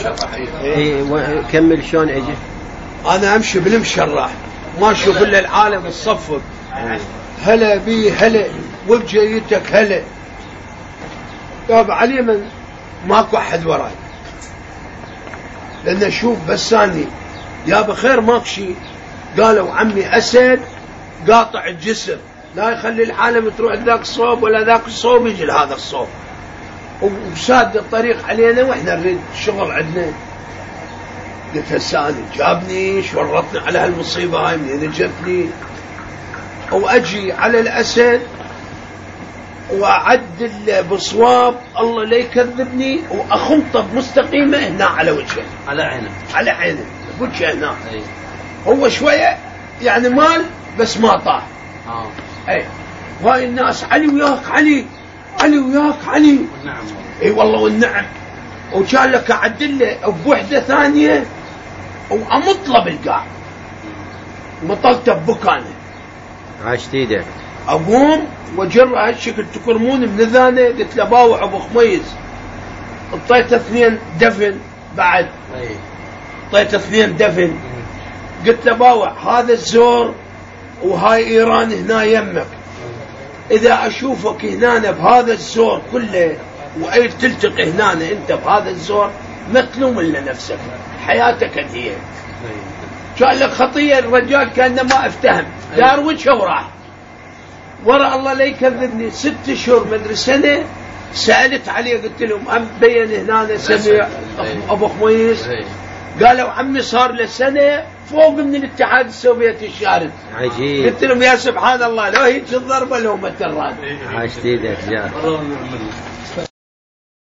بالمشرح. كمل شلون اجي. انا امشي بالمشرح ما اشوف الا العالم الصفق. هلا بي هلا وبجيتك هلا. يابا علي من ماكو احد وراي لان اشوف بس ثاني يابا خير ماكو شيء. قالوا عمي اسد قاطع الجسر لا يخلي العالم تروح ذاك الصوب ولا ذاك الصوب يجي لهذا الصوب وساد الطريق علينا واحنا نريد الشغل عندنا. قلت هسه جابني شورطني على هالمصيبه هاي منين جتني واجي على الاسد واعدل بصواب الله لا يكذبني واخنطه بمستقيمه هنا على وجهه على عينه بوجهه هنا. هو شويه يعني مال بس ما طاح. اي وهاي الناس علي وياك علي علي وياك علي. نعم. اي والله والنعم. وكان لك اعدل له بوحده ثانيه وامطله بالقاع مطلته ببكانه. عاشت ايدك. اقوم وجر هالشكل تكرمون من ذانه. قلت له باوع ابو خميس اعطيته 2 دفن بعد. اعطيته 2 دفن. قلت له باوع هذا الزور وهاي ايران هنا يمك. اذا اشوفك هنا بهذا الزور كله واي تلتقي هنا انت بهذا الزور ما تلوم الا نفسك حياتك هي. كان لك خطيه الرجال كانه ما افتهم دار وجهه وراح ورا الله لا يكذبني. 6 اشهر مدري سنه سالت عليه قلت لهم ام بين هنا سمع ابو خميس. قالوا عمي صار له سنه فوق من الاتحاد السوفيتي الشارد. عجيب. قلت لهم يا سبحان الله لو هيك الضربه لو ما تراد. عاشت ايدك جار.